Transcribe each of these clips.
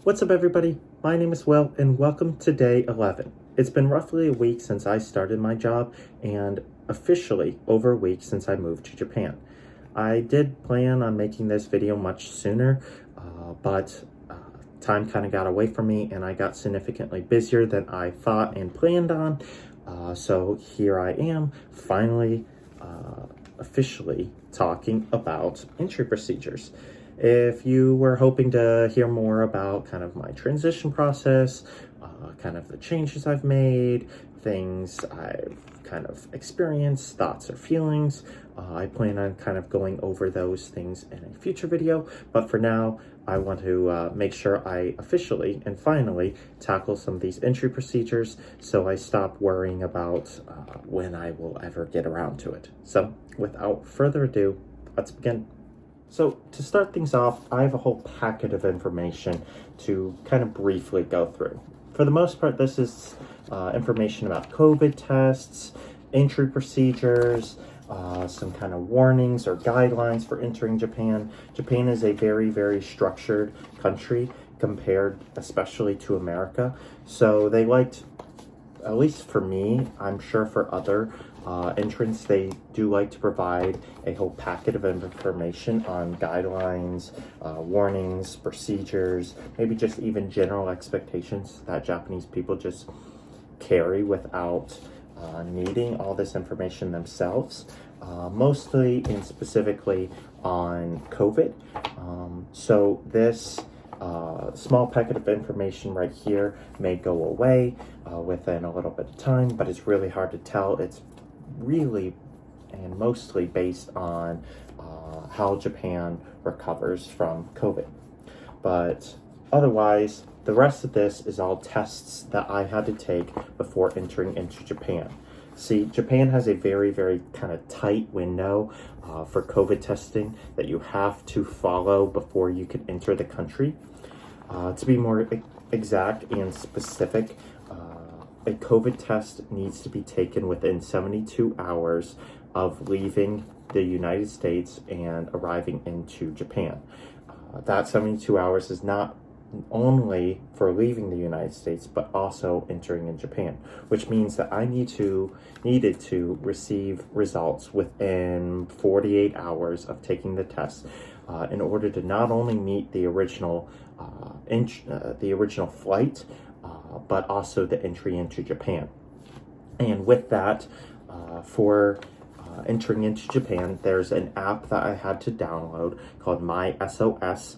What's up, everybody? My name is Will, and welcome to day 11. It's been roughly a week since I started my job, and officially over a week since I moved to Japan. I did plan on making this video much sooner, but time kind of got away from me, and I got significantly busier than I thought and planned on. So here I am, finally, officially talking about entry procedures. If you were hoping to hear more about kind of my transition process, kind of the changes I've made, things I've kind of experienced, thoughts or feelings, I plan on kind of going over those things in a future video. But for now, I want to make sure I officially and finally tackle some of these entry procedures so I stop worrying about when I will ever get around to it. So without further ado, let's begin. So to start things off, I have a whole packet of information to kind of briefly go through. For the most part, this is information about COVID tests, entry procedures, some kind of warnings or guidelines for entering Japan. Japan is a very, very structured country compared especially to America. So they liked, at least for me, I'm sure for other entrants, they do like to provide a whole packet of information on guidelines, warnings, procedures, maybe just even general expectations that Japanese people just carry without needing all this information themselves, mostly and specifically on COVID. So this small packet of information right here may go away within a little bit of time, but it's really hard to tell. It's really and mostly based on how Japan recovers from COVID. But otherwise, the rest of this is all tests that I had to take before entering into Japan. See, Japan has a very, very kind of tight window for COVID testing that you have to follow before you can enter the country. To be more exact and specific, a COVID test needs to be taken within 72 hours of leaving the United States and arriving into Japan. That 72 hours is not only for leaving the United States, but also entering in Japan, which means that I needed to receive results within 48 hours of taking the test in order to not only meet the original flight, but also the entry into Japan. And with that, for entering into Japan, there's an app that I had to download called My SOS.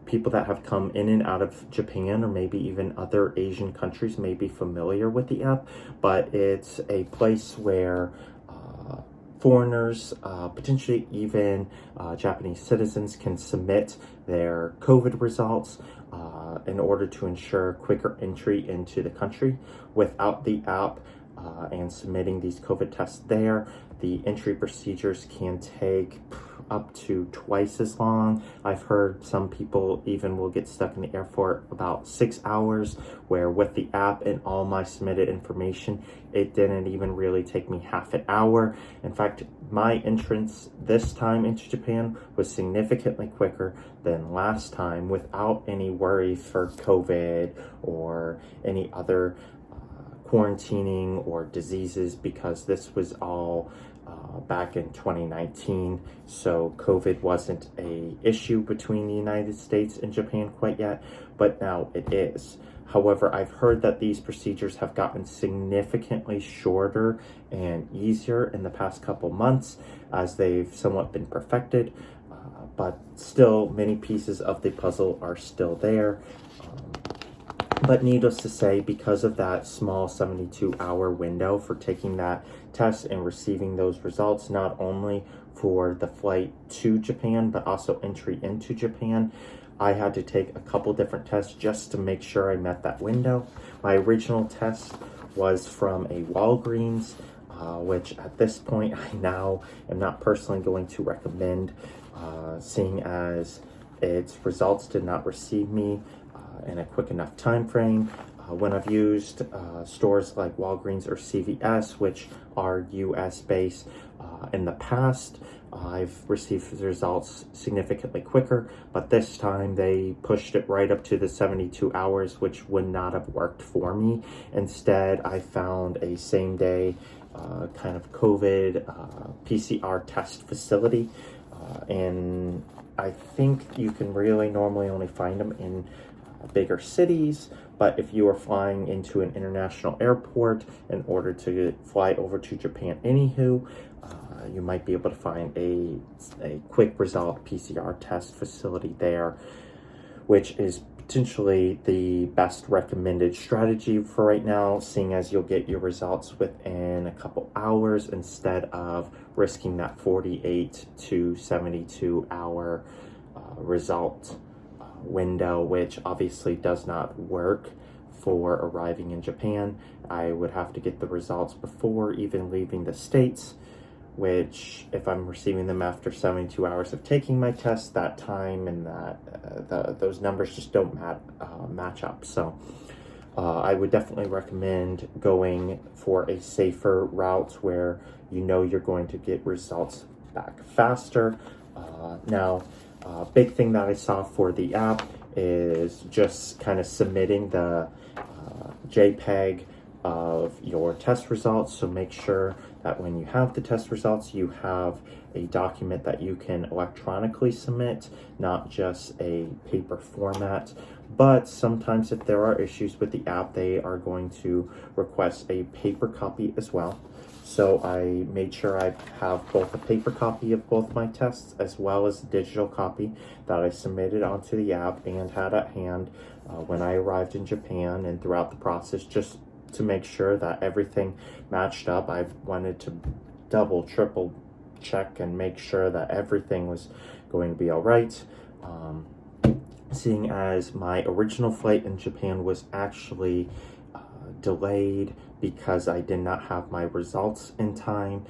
People that have come in and out of Japan or maybe even other Asian countries may be familiar with the app, but it's a place where foreigners, potentially even Japanese citizens, can submit their COVID results in order to ensure quicker entry into the country. Without the app and submitting these COVID tests there, the entry procedures can take up to twice as long. I've heard some people even will get stuck in the airport about 6 hours, where with the app and all my submitted information, it didn't even really take me half an hour. In fact, my entrance this time into Japan was significantly quicker than last time without any worry for COVID or any other quarantining or diseases, because this was all back in 2019, so COVID wasn't a issue between the United States and Japan quite yet, but now it is. However, I've heard that these procedures have gotten significantly shorter and easier in the past couple months as they've somewhat been perfected, but still many pieces of the puzzle are still there. But needless to say, because of that small 72-hour window for taking that test and receiving those results, not only for the flight to Japan, but also entry into Japan, I had to take a couple different tests just to make sure I met that window. My original test was from a Walgreens, which at this point I now am not personally going to recommend, seeing as its results did not receive me in a quick enough time frame. When I've used stores like Walgreens or CVS, which are US based, In the past, I've received results significantly quicker, but this time they pushed it right up to the 72 hours, which would not have worked for me. Instead, I found a same day kind of COVID PCR test facility, and I think you can really normally only find them in bigger cities, but if you are flying into an international airport in order to fly over to Japan anywho, you might be able to find a quick result PCR test facility there, which is potentially the best recommended strategy for right now, seeing as you'll get your results within a couple hours instead of risking that 48 to 72 hour result window, which obviously does not work for arriving in Japan. I would have to get the results before even leaving the States, which if I'm receiving them after 72 hours of taking my test, that time and those numbers just don't match up. So I would definitely recommend going for a safer route where you know you're going to get results back faster. Now, big thing that I saw for the app is just kind of submitting the JPEG of your test results. So make sure that when you have the test results, you have a document that you can electronically submit, not just a paper format. But sometimes if there are issues with the app, they are going to request a paper copy as well. So I made sure I have both a paper copy of both my tests as well as a digital copy that I submitted onto the app and had at hand when I arrived in Japan and throughout the process, just to make sure that everything matched up. I wanted to double, triple check and make sure that everything was going to be all right. Seeing as my original flight in Japan was actually delayed because I did not have my results in time.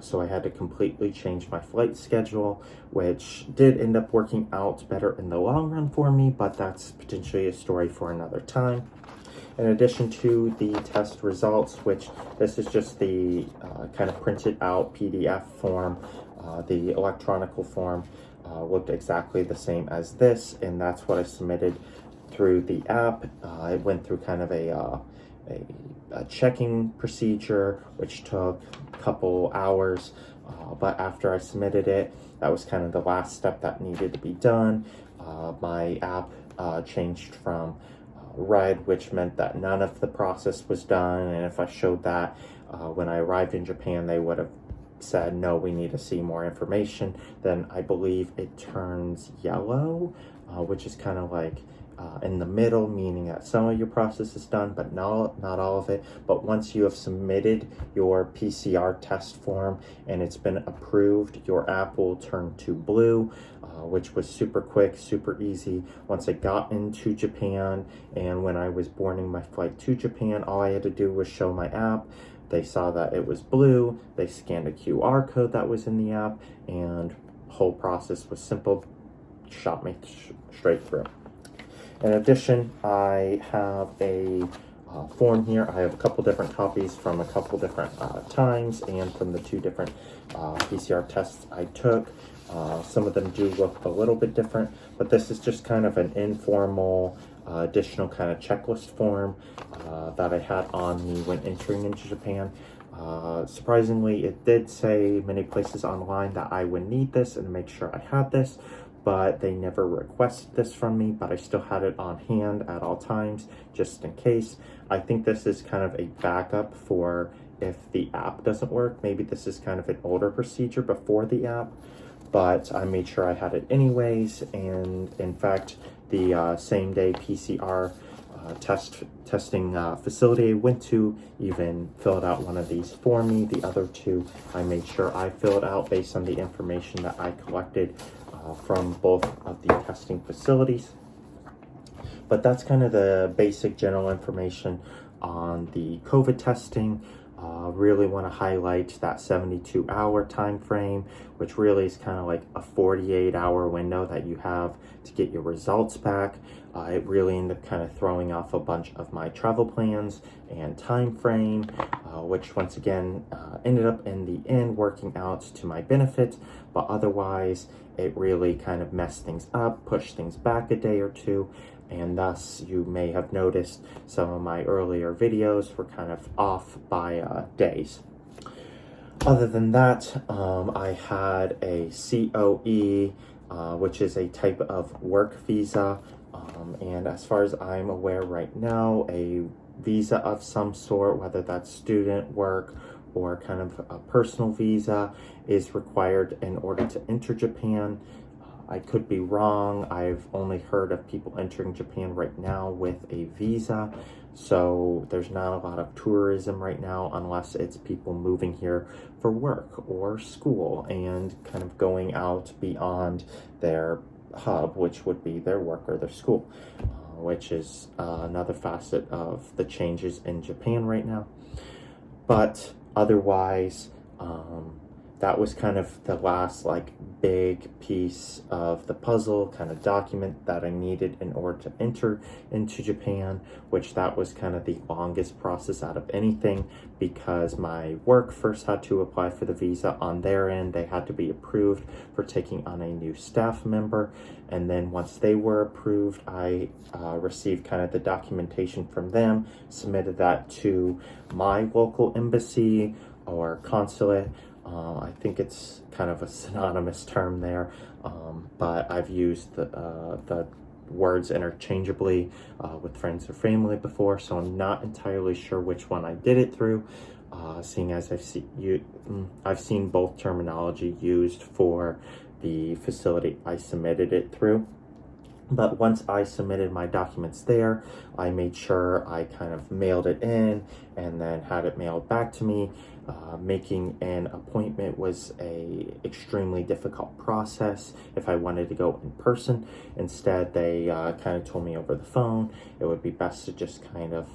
So I had to completely change my flight schedule, which did end up working out better in the long run for me, but that's potentially a story for another time. In addition to the test results, which this is just the kind of printed out PDF form, the electronical form looked exactly the same as this, and that's what I submitted through the app. I went through kind of a checking procedure, which took a couple hours, but after I submitted it, that was kind of the last step that needed to be done. My app changed from red, which meant that none of the process was done, and if I showed that when I arrived in Japan, they would have said, no, we need to see more information. Then I believe it turns yellow, which is kind of like in the middle, meaning that some of your process is done, but not all of it. But once you have submitted your PCR test form and it's been approved, your app will turn to blue, which was super quick, super easy. Once I got into Japan and when I was boarding my flight to Japan, all I had to do was show my app. They saw that it was blue, they scanned a QR code that was in the app, and the whole process was simple, shot me straight through. In addition, I have a form here. I have a couple different copies from a couple different times and from the two different PCR tests I took. Some of them do look a little bit different, but this is just kind of an informal additional kind of checklist form that I had on me when entering into Japan. Surprisingly, it did say many places online that I would need this and make sure I had this, but they never requested this from me, but I still had it on hand at all times, just in case. I think this is kind of a backup for if the app doesn't work. Maybe this is kind of an older procedure before the app, but I made sure I had it anyways. And in fact, the same day PCR testing facility I went to even filled out one of these for me. The other two, I made sure I filled out based on the information that I collected from both of the testing facilities. But that's kind of the basic general information on the COVID testing. Really want to highlight that 72-hour time frame, which really is kind of like a 48-hour window that you have to get your results back. It really ended up kind of throwing off a bunch of my travel plans and time frame, which once again ended up in the end working out to my benefit, but otherwise it really kind of messed things up, pushed things back a day or two, and thus you may have noticed some of my earlier videos were kind of off by days. Other than that, I had a COE, which is a type of work visa, and as far as I'm aware right now, a visa of some sort, whether that's student, work, or kind of a personal visa, is required in order to enter Japan. I could be wrong. I've only heard of people entering Japan right now with a visa, so there's not a lot of tourism right now unless it's people moving here for work or school and kind of going out beyond their hub, which would be their work or their school, which is another facet of the changes in Japan right now. But otherwise, that was kind of the last big piece of the puzzle, kind of document that I needed in order to enter into Japan, which that was kind of the longest process out of anything, because my work first had to apply for the visa on their end. They had to be approved for taking on a new staff member, and then once they were approved, I received kind of the documentation from them, submitted that to my local embassy or consulate. I think it's kind of a synonymous term there, but I've used the words interchangeably with friends or family before, so I'm not entirely sure which one I did it through, seeing as I've seen both terminology used for the facility I submitted it through. But once I submitted my documents there, I made sure I kind of mailed it in and then had it mailed back to me. Making an appointment was a extremely difficult process if I wanted to go in person. Instead, they kind of told me over the phone it would be best to just kind of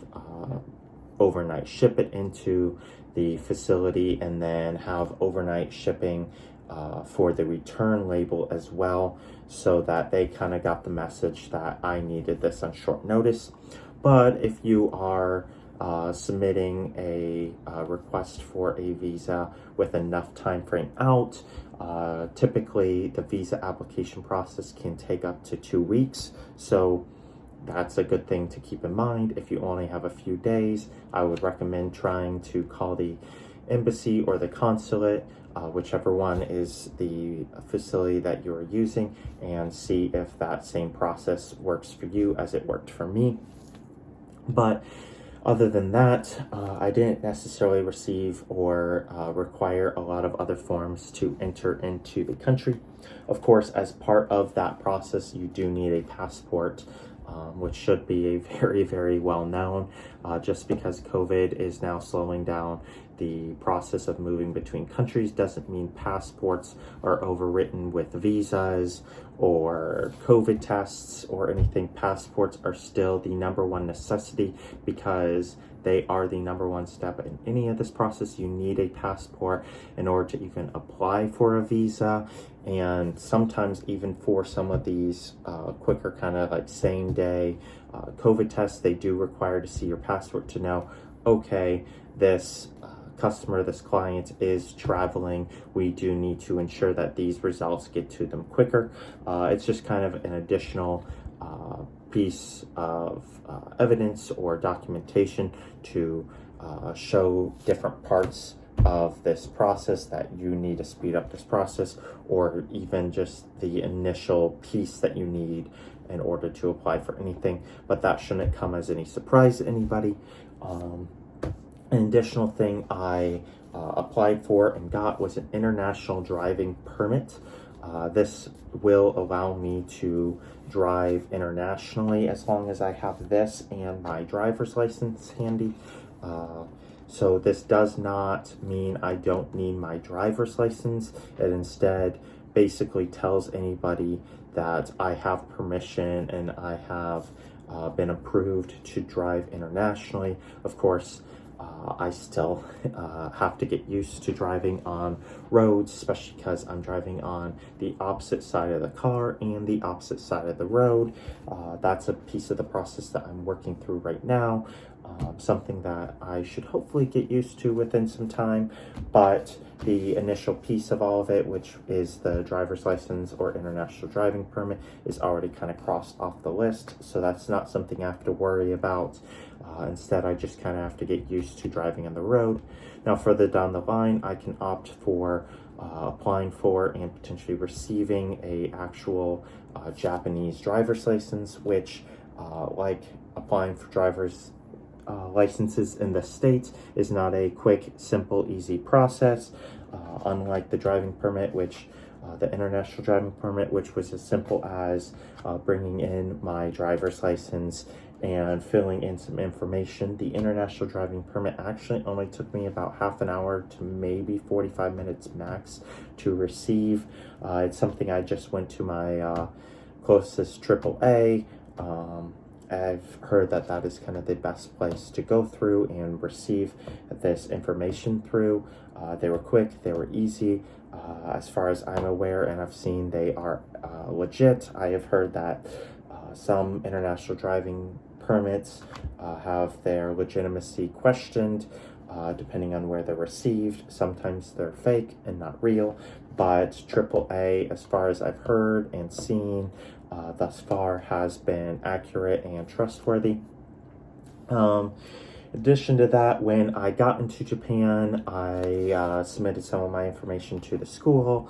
overnight ship it into the facility and then have overnight shipping for the return label as well, so that they kind of got the message that I needed this on short notice. But if you are submitting a request for a visa with enough time frame out, typically the visa application process can take up to 2 weeks. So that's a good thing to keep in mind. If you only have a few days, I would recommend trying to call the embassy or the consulate, whichever one is the facility that you're using, and see if that same process works for you as it worked for me. But other than that, I didn't necessarily receive or require a lot of other forms to enter into the country. Of course, as part of that process, you do need a passport, which should be a very, very well known, just because COVID is now slowing down the process of moving between countries doesn't mean passports are overwritten with visas or COVID tests or anything. Passports are still the number one necessity because they are the number one step in any of this process. You need a passport in order to even apply for a visa, and sometimes even for some of these quicker kind of same day COVID tests, they do require to see your passport to know, okay, this customer, this client is traveling. We do need to ensure that these results get to them quicker. It's just kind of an additional piece of evidence or documentation to show different parts of this process that you need to speed up this process, or even just the initial piece that you need in order to apply for anything. But that shouldn't come as any surprise to anybody. An additional thing I applied for and got was an international driving permit. This will allow me to drive internationally as long as I have this and my driver's license handy. So this does not mean I don't need my driver's license. It instead basically tells anybody that I have permission and I have been approved to drive internationally. Of course, I still have to get used to driving on roads, especially because I'm driving on the opposite side of the car and the opposite side of the road. That's a piece of the process that I'm working through right now. Something that I should hopefully get used to within some time, but the initial piece of all of it, which is the driver's license or international driving permit, is already kind of crossed off the list, so that's not something I have to worry about. Instead, I just kind of have to get used to driving on the road. Now, further down the line, I can opt for applying for and potentially receiving a actual Japanese driver's license, which, like applying for driver's licenses in the States, is not a quick, simple, easy process. Unlike the driving permit, which the international driving permit, which was as simple as bringing in my driver's license and filling in some information. The international driving permit actually only took me about half an hour to maybe 45 minutes max to receive. It's something I just went to my closest AAA. I've heard that that is kind of the best place to go through and receive this information through. They were quick, they were easy. As far as I'm aware, and I've seen, they are legit. I have heard that some international driving permits have their legitimacy questioned depending on where they're received. Sometimes they're fake and not real, but AAA, as far as I've heard and seen thus far, has been accurate and trustworthy. In addition to that, when I got into Japan, I submitted some of my information to the school,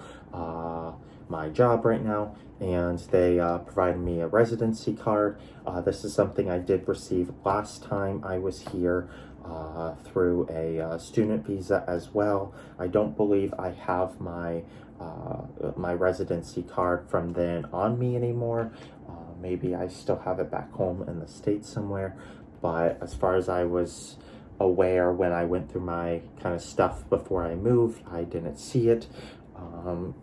my job right now, and they provided me a residency card. This is something I did receive last time I was here through a student visa as well. I don't believe I have my my residency card from then on me anymore. Maybe I still have it back home in the States somewhere, but as far as I was aware when I went through my kind of stuff before I moved, I didn't see it.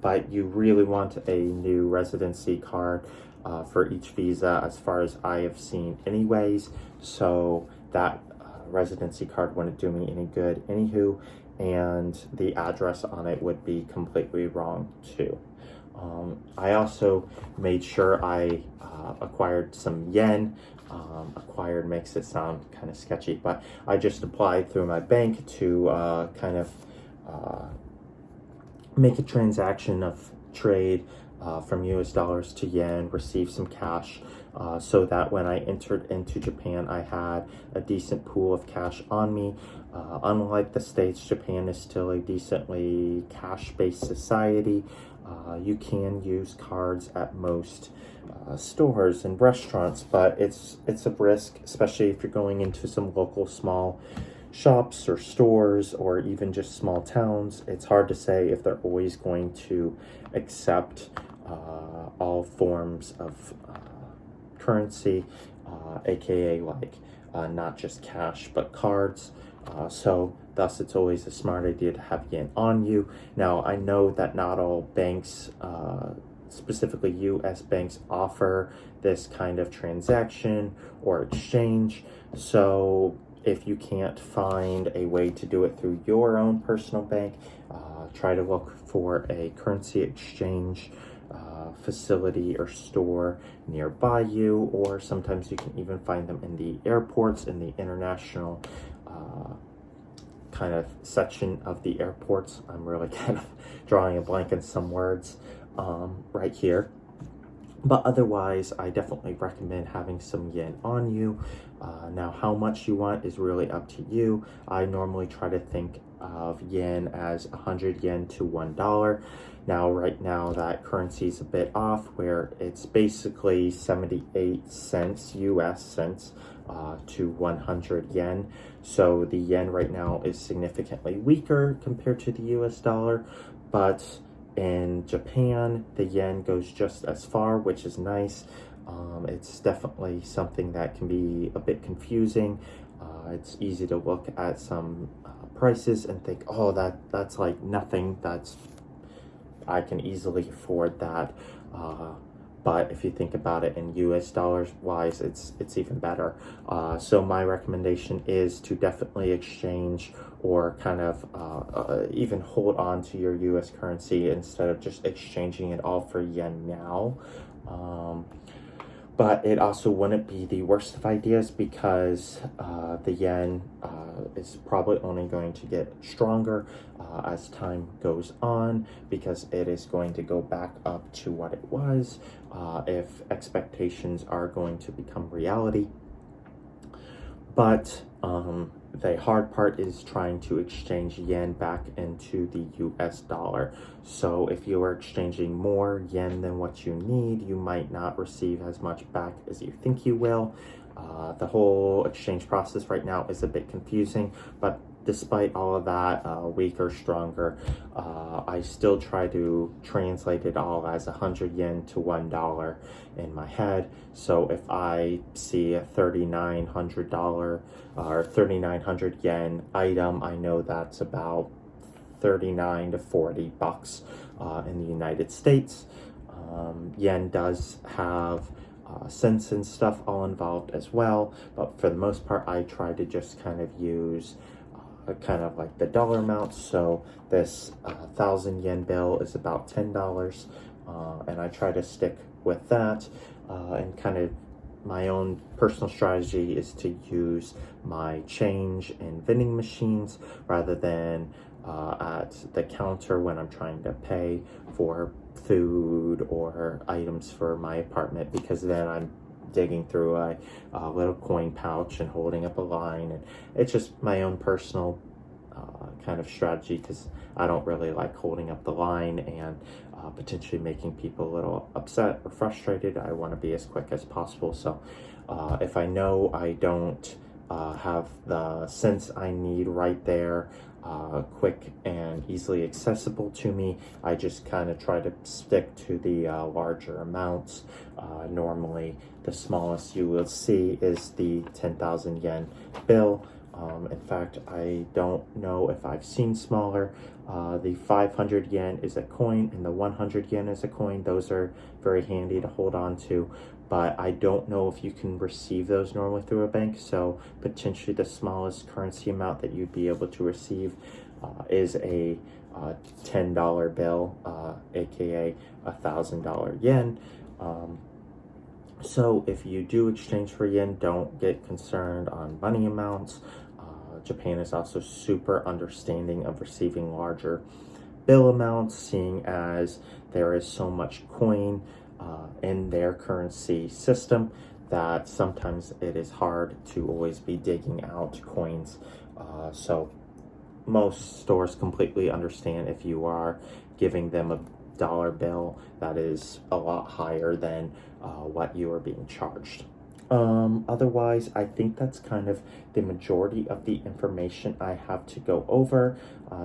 But you really want a new residency card for each visa, as far as I have seen anyways, so that residency card wouldn't do me any good anywho, and the address on it would be completely wrong too. I also made sure I acquired some yen. Acquired makes it sound kind of sketchy, but I just applied through my bank to kind of make a transaction of trade from US dollars to yen, receive some cash, so that when I entered into Japan, I had a decent pool of cash on me. Unlike the States, Japan is still a decently cash-based society. You can use cards at most stores and restaurants, but it's a risk, especially if you're going into some local small shops or stores or even just small towns. It's hard to say if they're always going to accept all forms of currency, aka like not just cash but cards. So thus it's always a smart idea to have yen on you. Now I know that not all banks, specifically US banks, offer this kind of transaction or exchange. So if you can't find a way to do it through your own personal bank, try to look for a currency exchange facility or store nearby you, or sometimes you can even find them in the airports, in the international kind of section of the airports. I'm really kind of drawing a blank on some words right here. But otherwise, I definitely recommend having some yen on you. Now, how much you want is really up to you. I normally try to think of yen as 100 yen to $1. Now, right now, that currency is a bit off, where it's basically 78 cents, US cents, to 100 yen. So the yen right now is significantly weaker compared to the US dollar, but in Japan, the yen goes just as far, which is nice. It's definitely something that can be a bit confusing. It's easy to look at some prices and think, oh, that's like nothing. I can easily afford that. but if you think about it in US dollars wise, it's even better. So my recommendation is to definitely exchange or kind of even hold on to your US currency instead of just exchanging it all for yen now. But it also wouldn't be the worst of ideas because the yen is probably only going to get stronger as time goes on, because it is going to go back up to what it was if expectations are going to become reality. But the hard part is trying to exchange yen back into the US dollar. So if you are exchanging more yen than what you need, you might not receive as much back as you think you will. The whole exchange process right now is a bit confusing, but despite all of that, weak or stronger, I still try to translate it all as 100 yen to $1 in my head. So if I see a $3,900 or 3,900 yen item, I know that's about 39 to 40 bucks in the United States. Yen does have cents and stuff all involved as well, but for the most part, I try to just kind of use kind of like the dollar amount. So this 1,000 yen bill is about $10, and I try to stick with that. And kind of my own personal strategy is to use my change in vending machines rather than at the counter when I'm trying to pay for food or items for my apartment, because then I'm digging through a little coin pouch and holding up a line, and it's just my own personal kind of strategy, because I don't really like holding up the line and potentially making people a little upset or frustrated. I want to be as quick as possible. So if I know I don't have the cents I need right there, quick and easily accessible to me, I just kind of try to stick to the larger amounts. Normally the smallest you will see is the 10,000 yen bill. In fact, I don't know if I've seen smaller. The 500 yen is a coin and the 100 yen is a coin. Those are very handy to hold on to, but I don't know if you can receive those normally through a bank. So potentially the smallest currency amount that you'd be able to receive is a $10 bill, aka $1,000 yen. So if you do exchange for yen, don't get concerned on money amounts. Japan is also super understanding of receiving larger bill amounts, seeing as there is so much coin in their currency system that sometimes it is hard to always be digging out coins. So most stores completely understand if you are giving them a dollar bill that is a lot higher than what you are being charged. Otherwise, I think that's kind of the majority of the information I have to go over.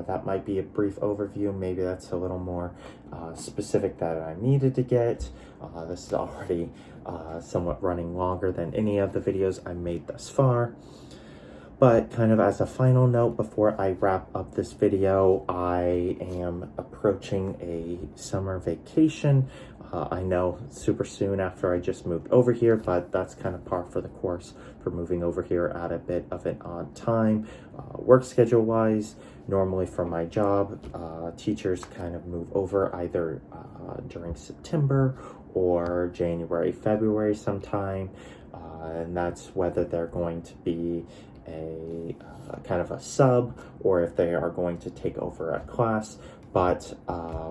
That might be a brief overview. Maybe that's a little more specific that I needed to get. This is already somewhat running longer than any of the videos I made thus far. But kind of as a final note before I wrap up this video, I am approaching a summer vacation. I know super soon after I just moved over here, but that's kind of par for the course for moving over here at a bit of an odd time. Work schedule wise, normally for my job, teachers kind of move over either during September or January, February sometime. And that's whether they're going to be a kind of a sub or if they are going to take over a class. But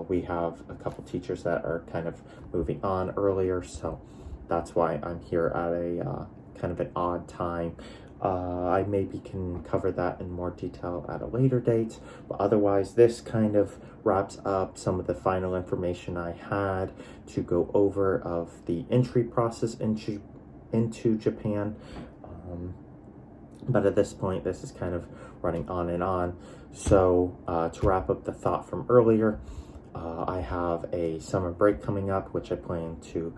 we have a couple teachers that are kind of moving on earlier, so that's why I'm here at a kind of an odd time. I maybe can cover that in more detail at a later date, but otherwise this kind of wraps up some of the final information I had to go over of the entry process into Japan. But at this point, this is kind of running on and on. So to wrap up the thought from earlier, I have a summer break coming up, which I plan to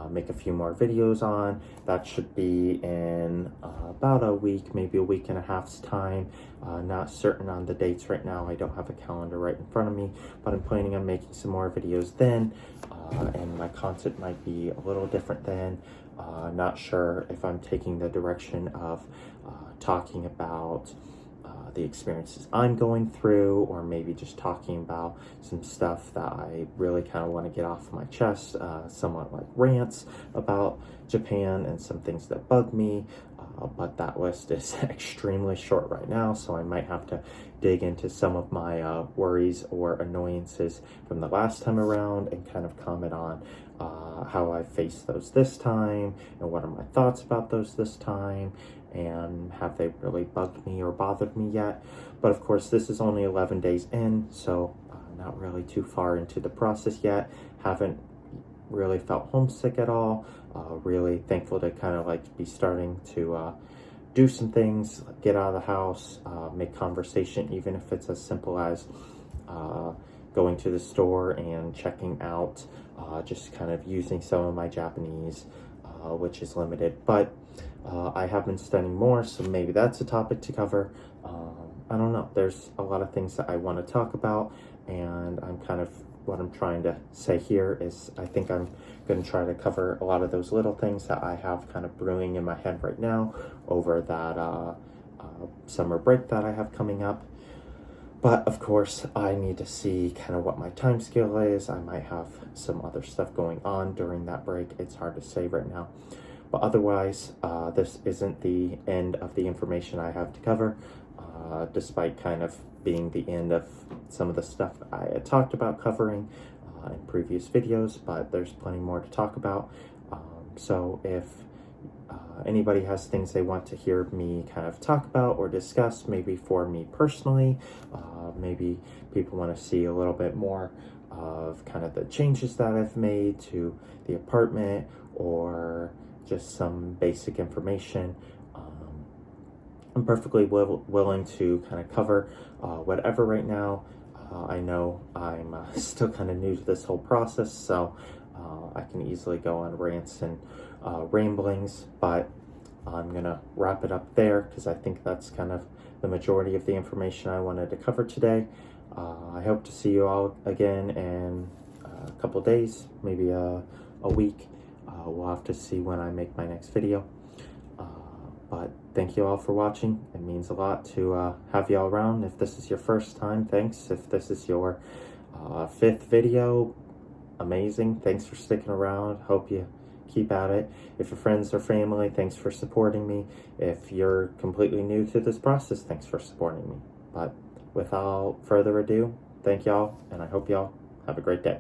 make a few more videos on. That should be in about a week, maybe a week and a half's time. Not certain on the dates right now. I don't have a calendar right in front of me, but I'm planning on making some more videos then, and my content might be a little different then. Not sure if I'm taking the direction of talking about the experiences I'm going through, or maybe just talking about some stuff that I really kind of want to get off my chest, somewhat like rants about Japan and some things that bug me, but that list is extremely short right now, so I might have to dig into some of my worries or annoyances from the last time around and kind of comment on how I faced those this time and what are my thoughts about those this time, and have they really bugged me or bothered me yet. But of course, this is only 11 days in, so not really too far into the process yet. Haven't really felt homesick at all. Really thankful to kind of like be starting to do some things, get out of the house, make conversation, even if it's as simple as going to the store and checking out, just kind of using some of my Japanese, which is limited, but I have been studying more, so maybe that's a topic to cover. I don't know. There's a lot of things that I want to talk about, and what I'm trying to say here is I think I'm going to try to cover a lot of those little things that I have kind of brewing in my head right now over that summer break that I have coming up. But of course, I need to see kind of what my time scale is. I might have some other stuff going on during that break. It's hard to say right now. But otherwise, this isn't the end of the information I have to cover, despite kind of being the end of some of the stuff I had talked about covering in previous videos, but there's plenty more to talk about. So if anybody has things they want to hear me kind of talk about or discuss, maybe for me personally, maybe people want to see a little bit more of kind of the changes that I've made to the apartment, or just some basic information, I'm perfectly willing to kind of cover whatever right now. I know I'm still kind of new to this whole process, so I can easily go on rants and ramblings, but I'm gonna wrap it up there because I think that's kind of the majority of the information I wanted to cover today. I hope to see you all again in a couple days, maybe a week. We'll have to see when I make my next video. But thank you all for watching. It means a lot to have you all around. If this is your first time, thanks. If this is your 5th video, amazing. Thanks for sticking around. Hope you keep at it. If you're friends or family, thanks for supporting me. If you're completely new to this process, thanks for supporting me. But without further ado, thank y'all, and I hope y'all have a great day.